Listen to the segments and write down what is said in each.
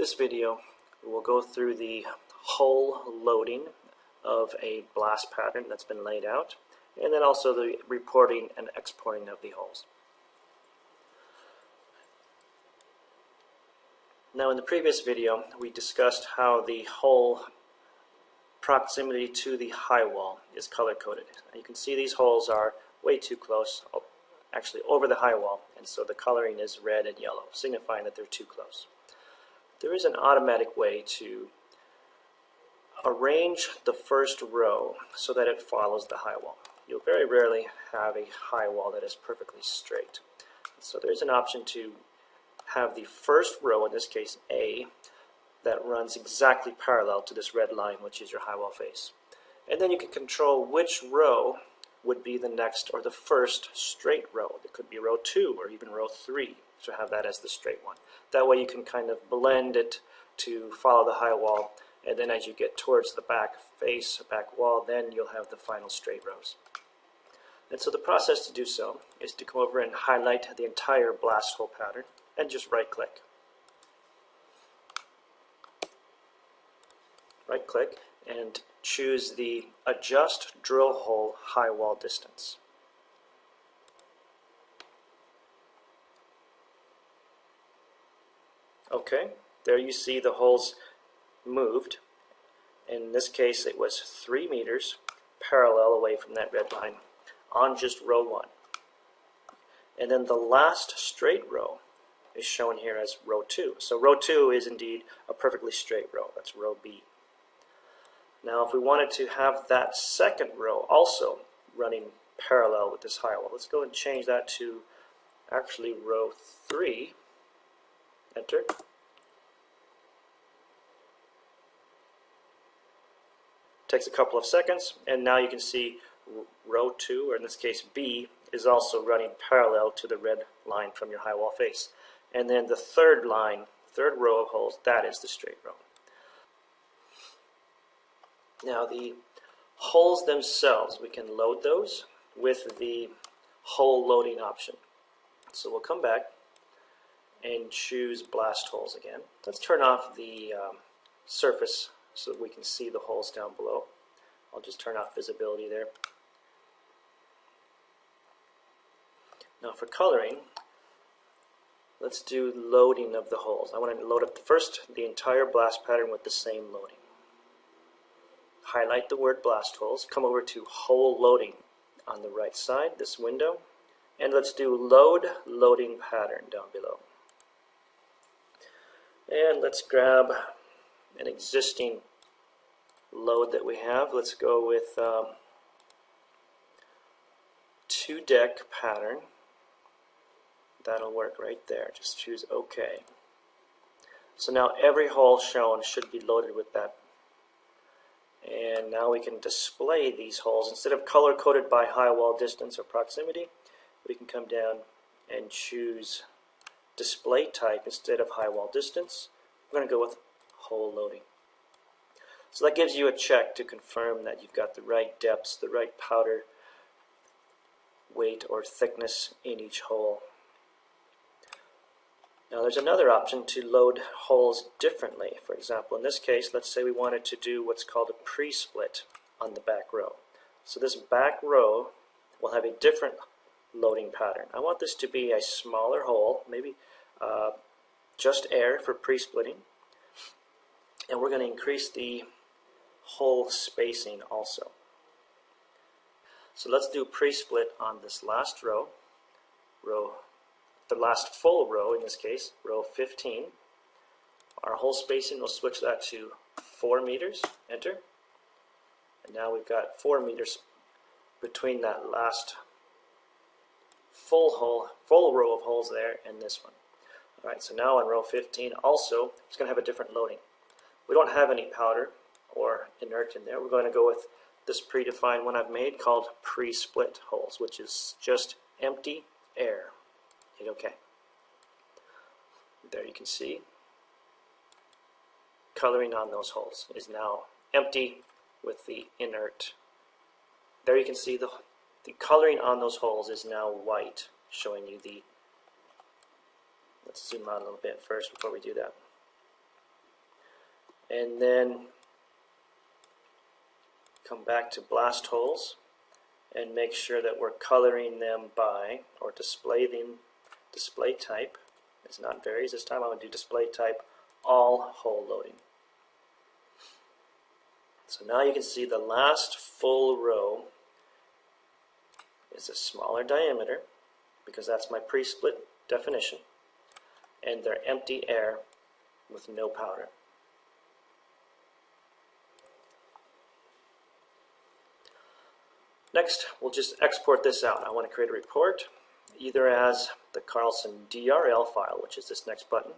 this video, we will go through the hole loading of a blast pattern that's been laid out, and then also the reporting and exporting of the holes. Now, in the previous video, we discussed how the hole proximity to the high wall is color-coded. You can see these holes are way too close, actually over the high wall, and so the coloring is red and yellow, signifying that they're too close. There is an automatic way to arrange the first row so that it follows the high wall. You'll very rarely have a high wall that is perfectly straight. So there's an option to have the first row, in this case A, that runs exactly parallel to this red line, which is your high wall face. And then you can control which row would be the next or the first straight row. It could be row 2 or even row 3 to have that as the straight one. That way you can kind of blend it to follow the high wall, and then as you get towards the back face, back wall, then you'll have the final straight rows. And so the process to do so is to come over and highlight the entire blast hole pattern and just right click. Right click and choose the Adjust Drill Hole High Wall Distance. Okay, there you see the holes moved. In this case it was 3 meters parallel away from that red line on just row 1. And then the last straight row is shown here as row 2. So row 2 is indeed a perfectly straight row. That's row B. Now if we wanted to have that second row also running parallel with this high wall, let's go and change that to actually row 3. Enter. Takes a couple of seconds, and now you can see row 2, or in this case B, is also running parallel to the red line from your high wall face. And then the third line, third row of holes, that is the straight row. Now the holes themselves, we can load those with the hole loading option. So we'll come back and choose blast holes again. Let's turn off the surface so that we can see the holes down below. I'll just turn off visibility there. Now for coloring, let's do loading of the holes. I want to load up first the entire blast pattern with the same loading. Highlight the word blast holes, come over to hole loading on the right side, this window, and let's do load loading pattern down below. And let's grab an existing load that we have. Let's go with 2 deck pattern. That'll work right there. Just choose OK. So now every hole shown should be loaded with that. And now we can display these holes. Instead of color-coded by high wall distance or proximity, we can come down and choose display type instead of high wall distance. We're going to go with hole loading. So that gives you a check to confirm that you've got the right depths, the right powder weight or thickness in each hole. Now there's another option to load holes differently. For example, in this case, let's say we wanted to do what's called a pre-split on the back row. So this back row will have a different loading pattern. I want this to be a smaller hole, maybe just air for pre-splitting. And we're going to increase the hole spacing also. So let's do pre-split on this last row, the last full row in this case, row 15. Our hole spacing, we'll switch that to 4 meters, enter. And now we've got 4 meters between that last full row of holes there and this one. Alright, so now on row 15 also, it's going to have a different loading. We don't have any powder or inert in there. We're going to go with this predefined one I've made called pre-split holes, which is just empty air. Hit OK. There you can see coloring on those holes is now empty with the inert. There you can see the coloring on those holes is now white, showing you the, let's zoom out a little bit first before we do that. and then come back to blast holes and make sure that we're coloring them by, or display type. It's not varies this time. I'm going to do display type all hole loading. So now you can see the last full row is a smaller diameter because that's my pre-split definition, and they're empty air with no powder. Next, we'll just export this out. I want to create a report either as the CARLSON DRL file, which is this next button,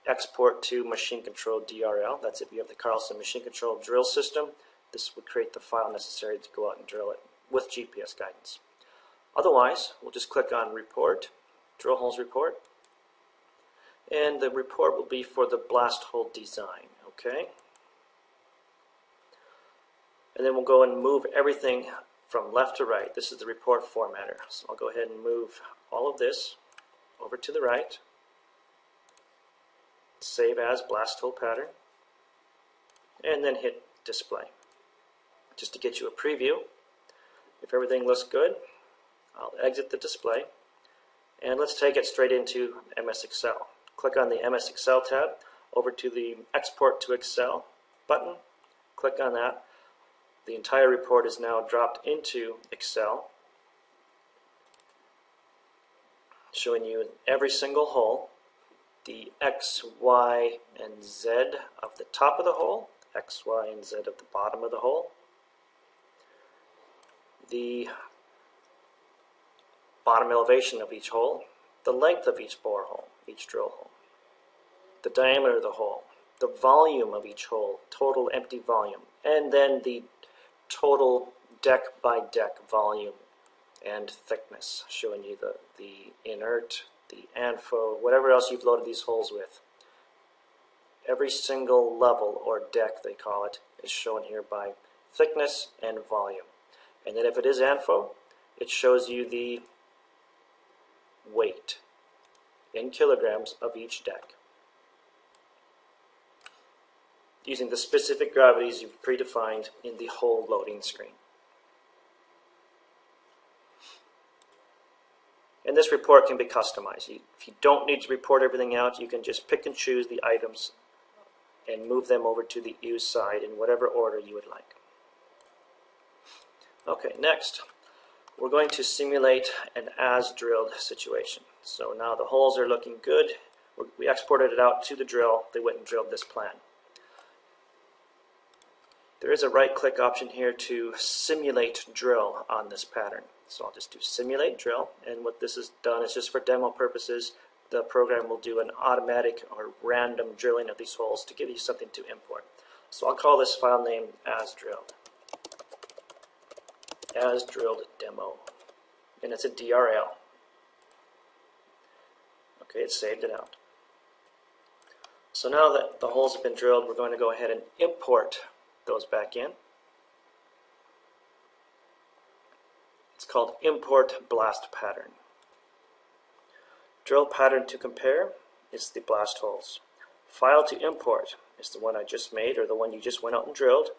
export to machine control DRL. That's if you have the CARLSON machine control drill system. This would create the file necessary to go out and drill it with GPS guidance. Otherwise, we'll just click on report, drill holes report, and the report will be for the blast hole design. Okay. And then we'll go and move everything from left to right. This is the report formatter. So I'll go ahead and move all of this over to the right. Save as blast hole pattern. And then hit display. Just to get you a preview. If everything looks good, I'll exit the display. And let's take it straight into MS Excel. Click on the MS Excel tab, over to the Export to Excel button. Click on that. The entire report is now dropped into Excel, showing you every single hole, the X, Y, and Z of the top of the hole, X, Y, and Z of the bottom of the hole, the bottom elevation of each hole, the length of each bore hole, each drill hole, the diameter of the hole, the volume of each hole, total empty volume, and then the total deck by deck volume and thickness, showing you the inert, the ANFO, whatever else you've loaded these holes with. Every single level, or deck they call it, is shown here by thickness and volume. And then if it is ANFO, it shows you the weight in kilograms of each deck, using the specific gravities you've predefined in the hole loading screen. And this report can be customized. If you don't need to report everything out, you can just pick and choose the items and move them over to the use side in whatever order you would like. Okay, next, we're going to simulate an as-drilled situation. So now the holes are looking good. We exported it out to the drill. They went and drilled this plan. There is a right-click option here to simulate drill on this pattern. So I'll just do simulate drill, and what this is done is just for demo purposes. The program will do an automatic or random drilling of these holes to give you something to import. So I'll call this file name as drilled demo, and it's a DRL. Okay, it saved it out. So now that the holes have been drilled, we're going to go ahead and import those back in. It's called import blast pattern. Drill pattern to compare is the blast holes. File to import is the one I just made, or the one you just went out and drilled.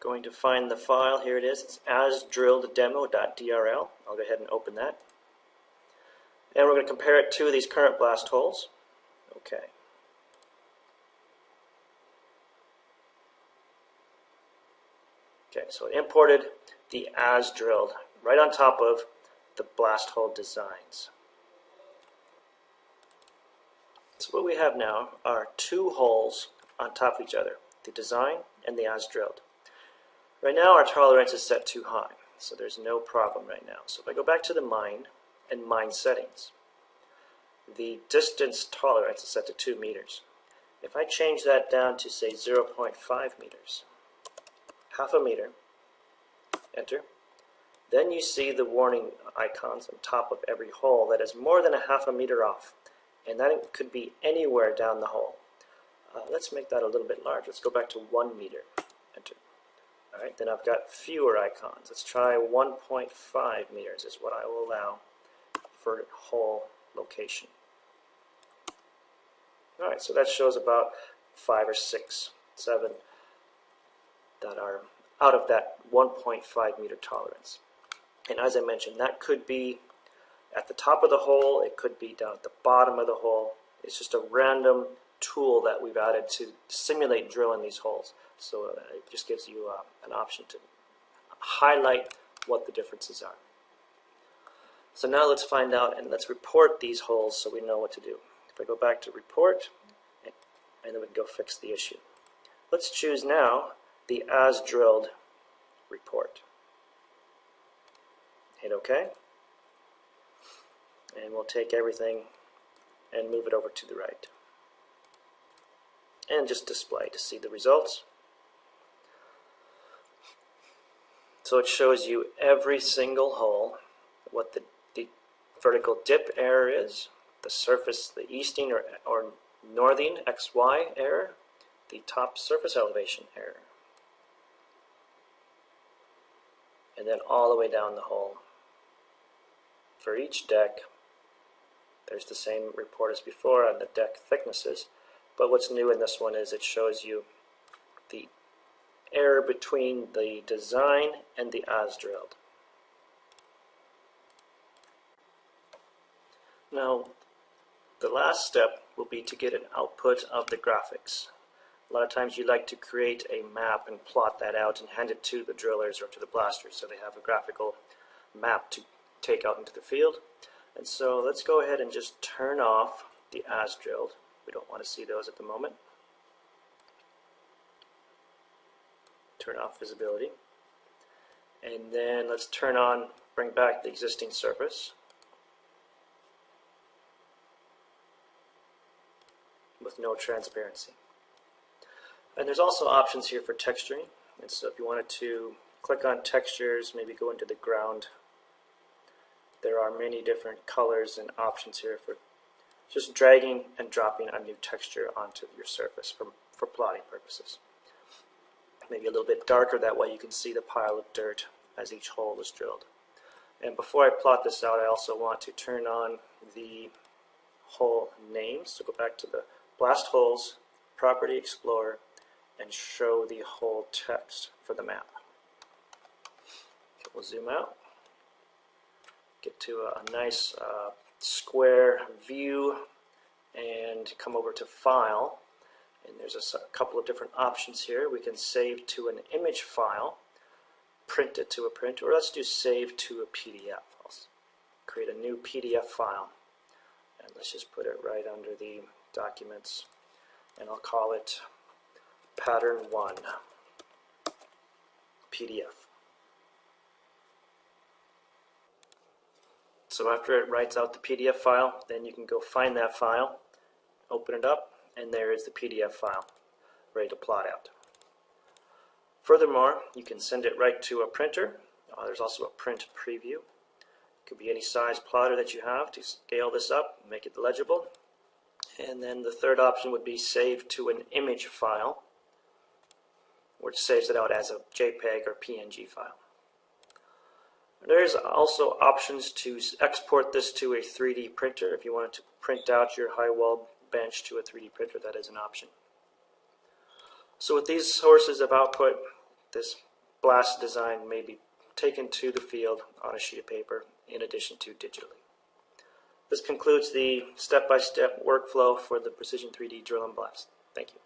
Going to find the file. Here it is. It's asdrilleddemo.drl. I'll go ahead and open that. And we're going to compare it to these current blast holes. Okay. Okay, so it imported the as drilled right on top of the blast hole designs. So what we have now are two holes on top of each other, the design and the as drilled. Right now our tolerance is set too high, so there's no problem right now. So if I go back to the mine and mine settings, the distance tolerance is set to 2 meters. If I change that down to say 0.5 meters, half a meter, enter, then you see the warning icons on top of every hole that is more than a half a meter off, and that could be anywhere down the hole. Let's make that a little bit larger. Let's go back to 1 meter, enter. Alright, then I've got fewer icons. Let's try 1.5 meters is what I will allow for hole location. Alright, so that shows about 5 or 6, 7 that are out of that 1.5 meter tolerance. And as I mentioned, that could be at the top of the hole, it could be down at the bottom of the hole. It's just a random tool that we've added to simulate drilling these holes. So it just gives you an option to highlight what the differences are. So now let's find out and let's report these holes so we know what to do. If I go back to report, and then we can go fix the issue. Let's choose now the as drilled report. Hit OK. And we'll take everything and move it over to the right. And just display to see the results. So it shows you every single hole, what the vertical dip error is, the surface, the easting or northing XY error, the top surface elevation error, and then all the way down the hole. For each deck, there's the same report as before on the deck thicknesses, but what's new in this one is it shows you the error between the design and the as drilled. Now, the last step will be to get an output of the graphics. A lot of times you like to create a map and plot that out and hand it to the drillers or to the blasters so they have a graphical map to take out into the field. And so let's go ahead and just turn off the as drilled. We don't want to see those at the moment. Turn off visibility. And then let's bring back the existing surface with no transparency. And there's also options here for texturing. And so if you wanted to click on textures, maybe go into the ground, there are many different colors and options here for just dragging and dropping a new texture onto your surface for plotting purposes. Maybe a little bit darker, that way you can see the pile of dirt as each hole is drilled. And before I plot this out, I also want to turn on the hole names. So go back to the Blast Holes, Property Explorer, and show the hole text for the map. We'll zoom out, get to a nice square view, and come over to File. And there's a couple of different options here. We can save to an image file, print it to a print, or let's do save to a PDF. I'll create a new PDF file, and let's just put it right under the documents, and I'll call it Pattern 1 PDF. So after it writes out the PDF file, then you can go find that file, open it up, and there is the PDF file ready to plot out. Furthermore, you can send it right to a printer. There's also a print preview. It could be any size plotter that you have to scale this up and make it legible. And then the third option would be save to an image file, which saves it out as a JPEG or PNG file. There's also options to export this to a 3D printer. If you wanted to print out your high wall bench to a 3D printer, that is an option. So with these sources of output, this blast design may be taken to the field on a sheet of paper in addition to digitally. This concludes the step-by-step workflow for the Precision 3D drill and blast. Thank you.